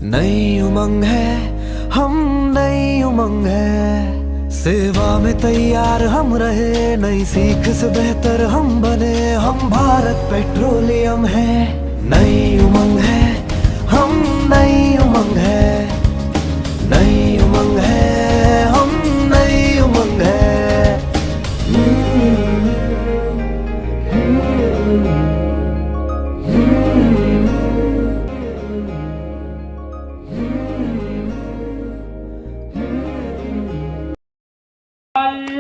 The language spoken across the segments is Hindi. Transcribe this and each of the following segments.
नई उमंग है, हम नई उमंग है। सेवा में तैयार हम रहे, नई सीख से बेहतर हम बने। हम भारत पेट्रोलियम है। नई उमंग है, हम नई उमंग है। नई उमंग है, हम नई उमंग है।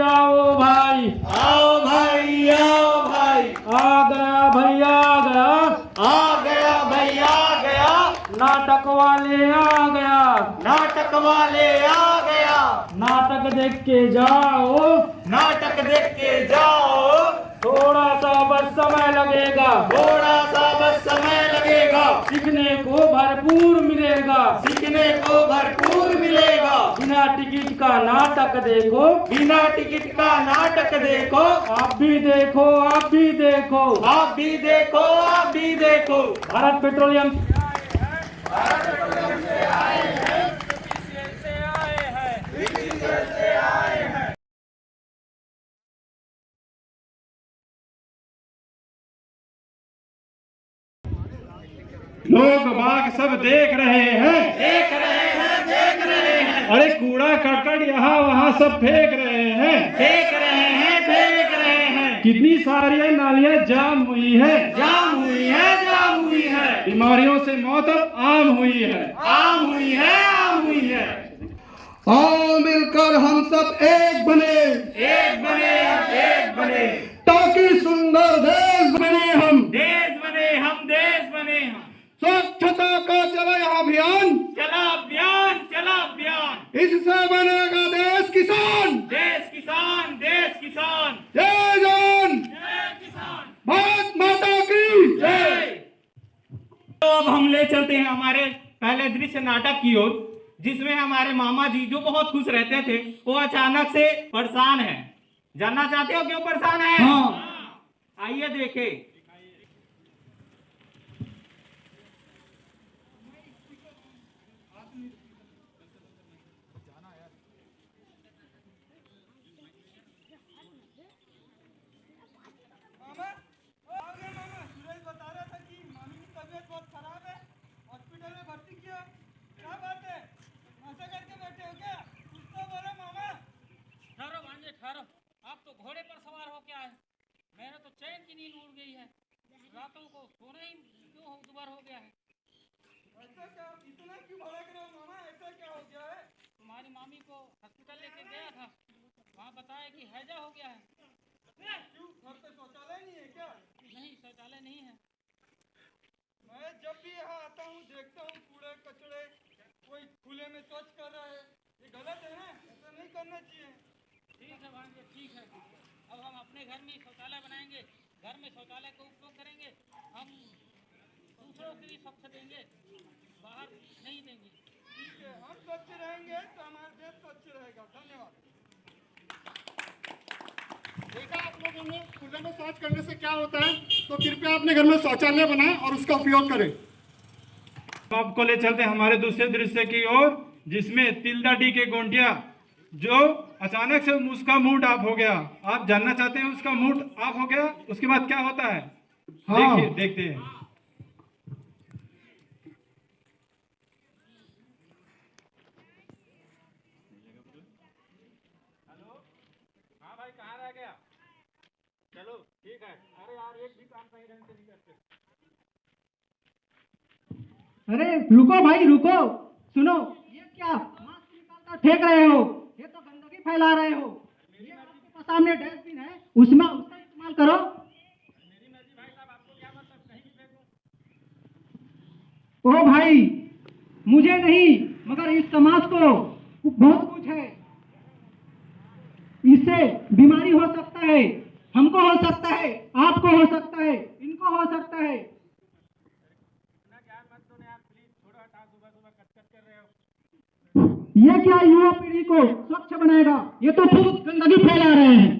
आओ भाई, आओ भाई, आओ भाई। आ गया भैया, आ गया। आ गया भैया, आ गया। नाटक वाले आ गया। नाटक वाले आ गया। नाटक देख के जाओ, नाटक देख के जाओ। थोड़ा सा बस समय लगेगा। थोड़ा सा बस समय लगेगा। सीखने को भरपूर मिलेगा। सीखने को भरपूर मिलेगा। बिना टिकट का नाटक देखो, बिना टिकट का नाटक देखो। आप भी देखो, आप भी देखो। आप भी देखो, आप भी देखो। भारत पेट्रोलियम लोग बाग सब देख रहे हैं, देख रहे हैं, देख रहे हैं। अरे कूड़ा करकट यहाँ वहाँ सब फेंक रहे हैं, देख रहे हैं, देख रहे हैं। कितनी सारी नालियाँ जाम हुई है, जाम हुई है, जाम हुई है। बीमारियों से मौत अब आम हुई है, आम हुई है, आम हुई है। आओ मिलकर हम सब एक बने, एक बने, एक बने। ताकि सुंदर देश बने हम। देश बने हम, देश बने हम। स्वच्छता का चले अभियान, चला अभियान, चला अभियान। इससे बनेगा देश किसान। देश किसान, देश किसान। जय जवान, जय किसान। भारत माता की जय। तो अब हम ले चलते हैं हमारे पहले दृश्य नाटक की ओर, जिसमें हमारे मामा जी जो बहुत खुश रहते थे, वो अचानक से परेशान है। जानना चाहते हो क्यों परेशान है? हाँ। आइए देखें। ठहरो, आप तो घोड़े पर सवार हो क्या है? मेरा तो चैन की नींद उड़ गई है। रातों को सोने ही क्यों दुबार हो गया है? ऐसा क्या, इतना क्यों भड़क रहे हो मामा? ऐसा क्या हो गया है? तुम्हारी मामी को हॉस्पिटल लेके गया था, वहाँ बताया कि हैजा हो गया है। क्यों, घर पे शौचालय नहीं है क्या? नहीं, शौचालय नहीं है। मैं जब भी यहाँ आता हूँ देखता हूँ कूड़े कचड़े कोई खुले में शौच कर रहा है। ये गलत है ना, ऐसा नहीं करना चाहिए। ठीक है भांजे, ठीक है। अब हम अपने घर में शौचालय बनाएंगे, घर में शौचालय का उपयोग करेंगे। हम दूसरों के लिए स्वच्छ देंगे, बाहर नहीं देंगे। ठीक है, हम स्वच्छ रहेंगे तो हमारा देश स्वच्छ रहेगा। धन्यवाद। देखा आप लोगों ने खुले में शौच करने से क्या होता है, तो कृपया अपने घर में शौचालय बनाएं और उसका उपयोग करें। आपको ले चलते हैं हमारे दूसरे दृश्य की ओर, जिसमें तिलदा डी के गोंडिया जो अचानक से उसका मूड ऑफ हो गया। आप जानना चाहते हैं उसका मूड ऑफ हो गया, उसके बाद क्या होता है? हाँ। देखिए, देखते हैं। हाँ भाई, कहाँ रह गया? चलो ठीक है। अरे यार, एक भी काम सही ढंग से नहीं करते। अरे रुको भाई, रुको, सुनो। ये क्या मास्क निकालकर फेंक रहे हो? ये तो गंदगी फैला रहे हो। ये आपके सामने डस्टबिन है, उसमें उसका इस्तेमाल करो। मेरी मर्जी भाई साहब, आपको क्या मतलब? कहीं भी फेंको। ओ भाई, मुझे नहीं मगर इस समाज को बहुत कुछ है। इससे बीमारी हो सकता है, हमको हो सकता है, आपको हो सकता है, इनको हो सकता है। इतना ज्ञान मत दो ना यार, प्लीज। थोड़ा हटाओ, सुबह सुबह कट कर रहे हो। ये क्या युवा पीढ़ी को स्वच्छ बनाएगा? ये तो खूब गंदगी फैला रहे हैं।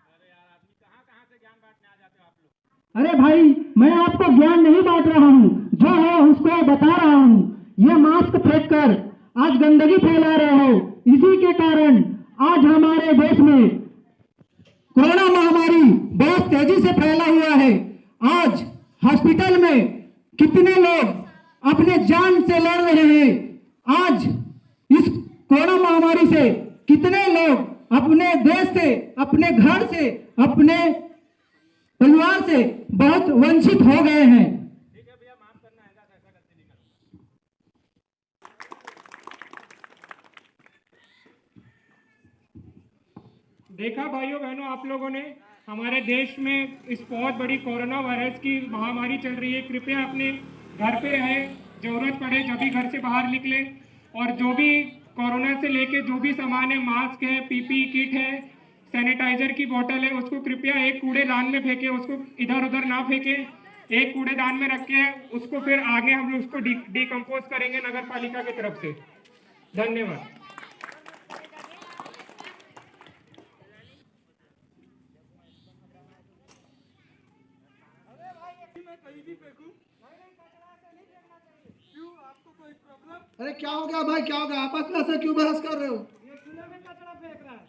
अरे यार, आदमी कहाँ कहाँ से ज्ञान बांटने आ जाते हो आप लोग। अरे भाई, मैं आपको ज्ञान नहीं बांट रहा हूँ, जो है उसको बता रहा हूँ ये मास्क फेंक कर आज गंदगी फैला रहे हो। इसी के कारण आज हमारे देश में कोरोना महामारी बहुत तेजी से फैला हुआ है। आज हॉस्पिटल में कितने लोग अपने जान से लड़ रहे हैं। आज इस कोरोना महामारी से कितने लोग अपने देश से, अपने घर से, अपने परिवार से बहुत वंचित हो गए हैं। देखा भाइयों बहनों, आप लोगों ने हमारे देश में इस बहुत बड़ी कोरोना वायरस की महामारी चल रही है। कृपया अपने घर पे रहे, जरूरत पड़े जब भी घर से बाहर निकले, और जो भी कोरोना से लेके जो भी सामान है, मास्क है, पीपीई किट है, सैनिटाइजर की बोतल है, उसको कृपया एक कूड़ेदान में फेंके, उसको इधर उधर ना फेंके। एक कूड़ेदान में रख के उसको फिर आगे हम लोग उसको डिकम्पोज करेंगे नगर पालिका की तरफ से। धन्यवाद। मैं कहीं भी फेंकूं? क्यों, आपको कोई प्रॉब्लम? अरे क्या हो गया भाई, क्या हो गया? आपस में ऐसे क्यों बहस कर रहे हो? ये खुले में कचरा फेंक रहा है।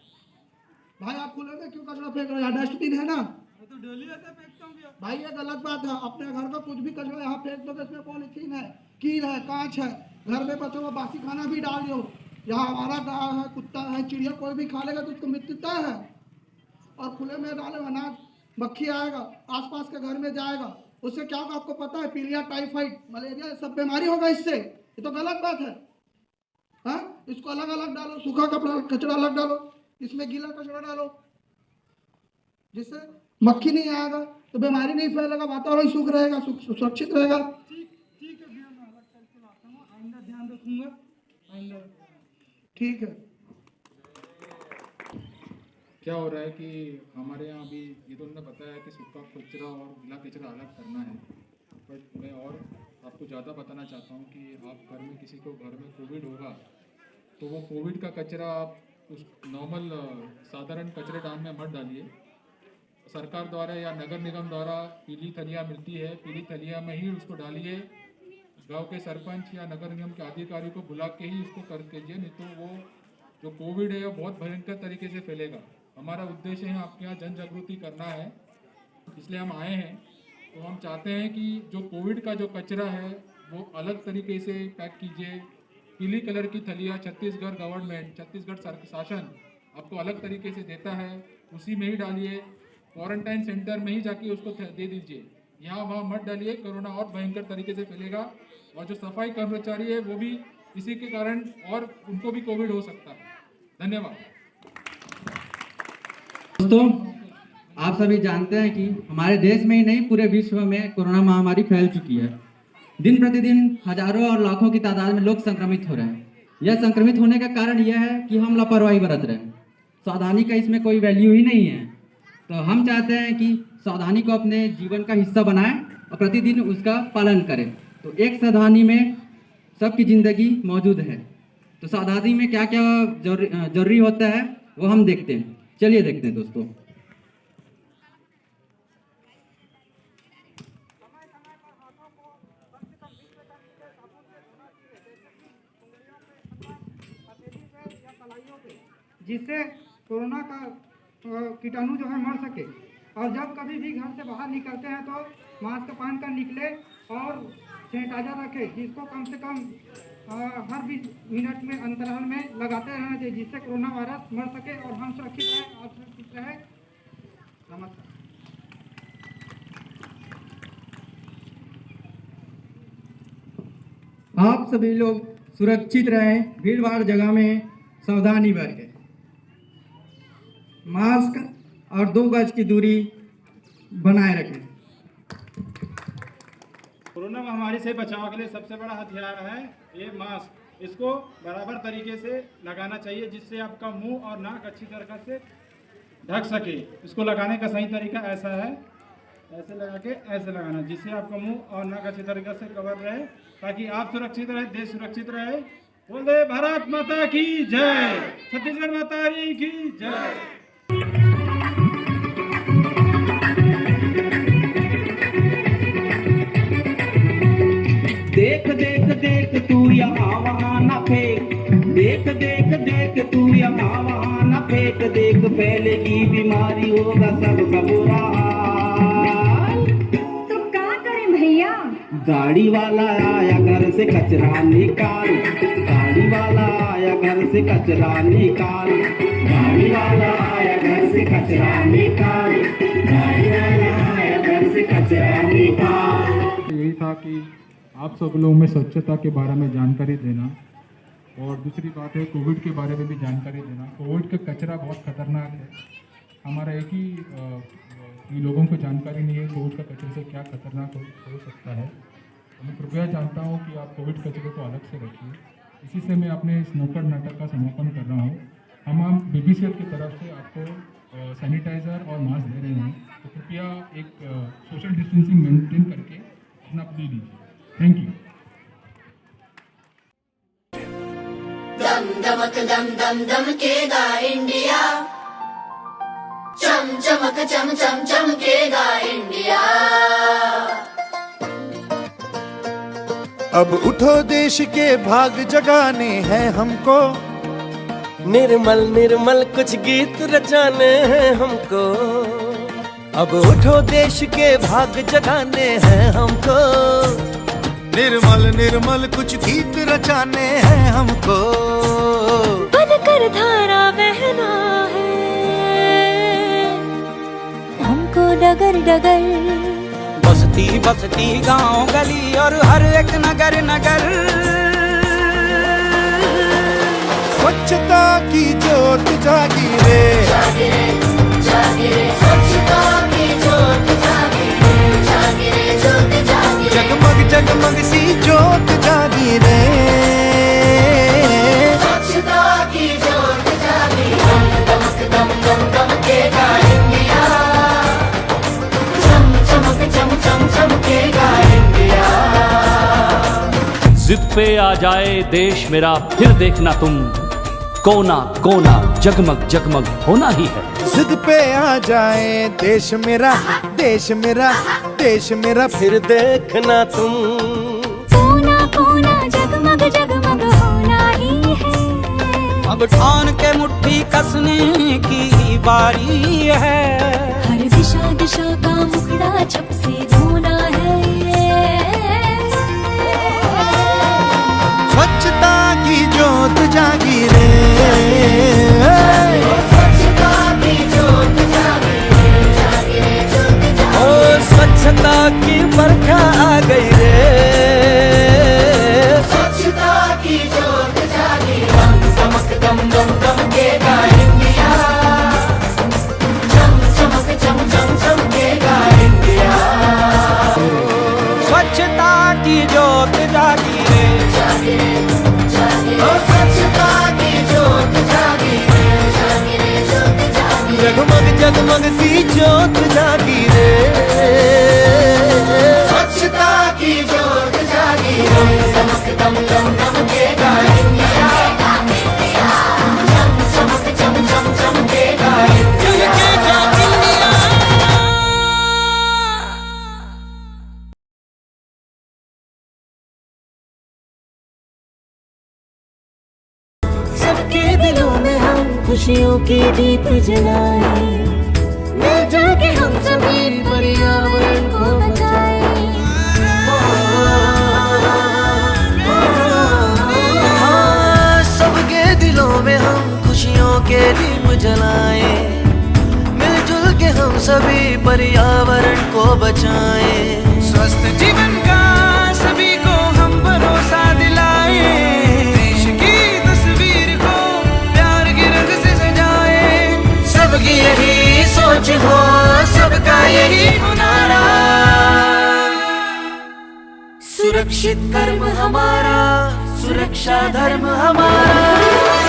भाई आप खुले में क्यों कचरा फेंक रहे हो? डस्टबिन है ना मैं तो डेली ऐसे फेंकता हूँ भैया। भाई, ये गलत बात है। अपने घर का कुछ भी कचरा यहाँ फेंक दो, इसमें पॉलीथीन है, कील है, कांच है, घर में बच्चों को बासी खाना भी डाल दो। यहाँ हमारा गाय है, कुत्ता है, चिड़िया कोई भी खा लेगा तो उसको मृत्यु तय है। और खुले में डाले अनाज, मक्खी आएगा, आसपास के घर में जाएगा, उससे क्या होगा आपको पता है? पीलिया, टाइफाइड, मलेरिया, सब बीमारी होगा इससे। ये तो गलत बात है। हाँ, इसको अलग अलग डालो, सूखा कपड़ा कचरा अलग डालो, इसमें गीला कचरा डालो, जिससे मक्खी नहीं आएगा तो बीमारी नहीं फैलेगा, वातावरण शुद्ध रहेगा, सुरक्षित रहेगा। ठीक है भैया, मैं अलग करके लाता हूँ, आइंदा ध्यान रखूंगा। आइंदा ठीक है। क्या हो रहा है कि हमारे यहाँ अभी ये तो उन्होंने बताया कि सूखा कचरा और गीला कचरा अलग करना है, बट मैं और आपको ज़्यादा बताना चाहता हूँ कि आप घर में किसी को घर में कोविड होगा तो वो कोविड का कचरा आप उस नॉर्मल साधारण कचरे दान में मत डालिए। सरकार द्वारा या नगर निगम द्वारा पीली थैलियाँ मिलती है, पीली थैलियाँ में ही उसको डालिए। गांव के सरपंच या नगर निगम के अधिकारी को बुला के ही उसको कर कीजिए, नहीं तो वो जो कोविड है वो बहुत भयंकर तरीके से फैलेगा। हमारा उद्देश्य है आपके यहाँ जन जागृति करना है, इसलिए हम आए हैं। तो हम चाहते हैं कि जो कोविड का जो कचरा है वो अलग तरीके से पैक कीजिए। पीली कलर की थैलियाँ छत्तीसगढ़ गवर्नमेंट, छत्तीसगढ़ शासन आपको अलग तरीके से देता है, उसी में ही डालिए। क्वारंटाइन सेंटर में ही जाके उसको दे दीजिए, यहाँ वहाँ मत डालिए, कोरोना और भयंकर तरीके से फैलेगा। और जो सफाई कर्मचारी है वो भी इसी के कारण और उनको भी कोविड हो सकता है। धन्यवाद। दोस्तों, आप सभी जानते हैं कि हमारे देश में ही नहीं पूरे विश्व में कोरोना महामारी फैल चुकी है। दिन प्रतिदिन हजारों और लाखों की तादाद में लोग संक्रमित हो रहे हैं। यह संक्रमित होने का कारण यह है कि हम लापरवाही बरत रहे हैं। सावधानी का इसमें कोई वैल्यू ही नहीं है। तो हम चाहते हैं कि सावधानी को अपने जीवन का हिस्सा बनाएं और प्रतिदिन उसका पालन करें। तो एक सावधानी में सबकी जिंदगी मौजूद है। तो सावधानी में क्या क्या जरूरी होता है वो हम देखते हैं। चलिए देखते हैं दोस्तों। जिससे कोरोना का कीटाणु जो है मर सके। और जब कभी भी घर से बाहर निकलते हैं तो मास्क पहन कर निकले और सैनिटाइजर रखें, जिसको कम से कम हर 20 मिनट में अंतराल में लगाते रहना चाहिए, जिससे कोरोना वायरस मर सके और हम सुरक्षित रहें। आप सुरक्षित रहें। नमस्कार। आप सभी लोग सुरक्षित रहें, भीड़ भाड़ जगह में सावधानी बरतें, मास्क और 2 गज की दूरी बनाए रखें। कोरोना महामारी से बचाव के लिए सबसे बड़ा हथियार है ये मास्क। इसको बराबर तरीके से लगाना चाहिए, जिससे आपका मुंह और नाक अच्छी तरह से ढक सके। इसको लगाने का सही तरीका ऐसा है, ऐसे लगा के ऐसे लगाना, जिससे आपका मुंह और नाक अच्छी तरीके से कवर रहे, ताकि आप सुरक्षित रहे, देश सुरक्षित रहे। बोले भारत माता की जय, छत्तीसगढ़ माता की जय। देश देख देख देख तू यहाँ वहाँ न फेंक, देख देख देख तू यहाँ वहाँ न फेंक, देख फैलेगी बीमारी होगा सबका बुरा हाल। तो क्या करें भैया? गाड़ी वाला आया घर से कचरा निकाल, गाड़ी वाला आया घर से कचरा निकाल, गाड़ी वाला आया घर से कचरा निकाल, गाड़ी वाला आया घर से कचरा निकाल। यही था कि आप सब लोगों में स्वच्छता के बारे में जानकारी देना, और दूसरी बात है कोविड के बारे में भी जानकारी देना। कोविड का कचरा बहुत खतरनाक है। हमारा एक ही लोगों को जानकारी नहीं है कोविड का कचरे से क्या खतरनाक हो सकता है। मैं कृपया चाहता हूँ कि आप कोविड कचरे को अलग से रखिए। इसी से मैं अपने इस नुक्कड़ नाटक का समापन कर रहा हूँ। हम BBCL की तरफ से आपको सैनिटाइज़र और मास्क दे रहे हैं, तो कृपया एक सोशल डिस्टेंसिंग मेंटेन करके अपना प्ली दीजिए। Thank you. दम दमक दम दम दमकेगा इंडिया, चम चमक चम चम चमकेगा इंडिया। अब उठो देश के भाग जगाने हैं हमको, निर्मल निर्मल कुछ गीत रचाने हैं हमको। अब उठो देश के भाग जगाने हैं हमको, निर्मल निर्मल कुछ गीत रचाने हैं हमको। बनकर धारा बहना है हमको डगर डगर, बस्ती बस्ती गांव गली और हर एक नगर नगर, स्वच्छता की जोत जागी रे, जागी रे जागी रे, स्वच्छता की जोत जागी रे, जागी रे जोत जागी रे, जगमग जगमग सी जोत जागी रे, स्वच्छता की जोत जागी रे। दम दमक दम दम दमकेगा इंडिया, चम चमक चम चम चमकेगा इंडिया। जिद पे आ जाए देश मेरा फिर देखना तुम, कोना कोना जगमग जगमग होना ही है। जिद पे आ जाए देश मेरा, देश मेरा, देश मेरा फिर देखना तुम, कोना कोना जगमग जगमग होना ही है। अब ठान के मुट्ठी कसने की बारी है, हर दिशा दिशा का मुखड़ा छप से धोना है। स्वच्छता की जोत जागी रे, स्वच्छता की जोत जागी रे, जागी रे जोत जागी रे, ओ स्वच्छता की बरखा आ गई रे, स्वच्छता की जोत जागी। दम दमक दम दम दमकेगा इंडिया, चम चमक चम चम चमकेगा इंडिया। स्वच्छता की जोत जागी रे, जागी रे जागी रे, स्वच्छता की जोत जागी रे, जागी रे जोत जागी रे, जगमग जगमग सी जोत जागी रे, स्वच्छता की जोत जागी रे। दमक दम दम दमकेगा इंडिया, चम चमक चम चम चमकेगा इंडिया। सबके दिलों में हम खुशियों के दीप जलाए, मिलजुल के हम सभी पर्यावरण को बचाए। सबके दिलों में हम खुशियों के दीप जलाए, मिलजुल के हम सभी पर्यावरण को बचाए। स्वस्थ जीवन का सभी को हम भरोसा दिलाए, देश की तस्वीर को प्यार के रंग से सजाए। सबकी यही सोच हो, सबका यही नारा, सुरक्षित कर्म हमारा, सुरक्षा धर्म हमारा।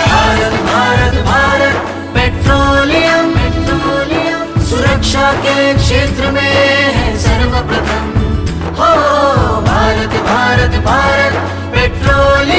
भारत भारत भारत पेट्रोलियम, पेट्रोलियम सुरक्षा के क्षेत्र में है सर्वप्रथम। हो भारत भारत भारत पेट्रोलियम।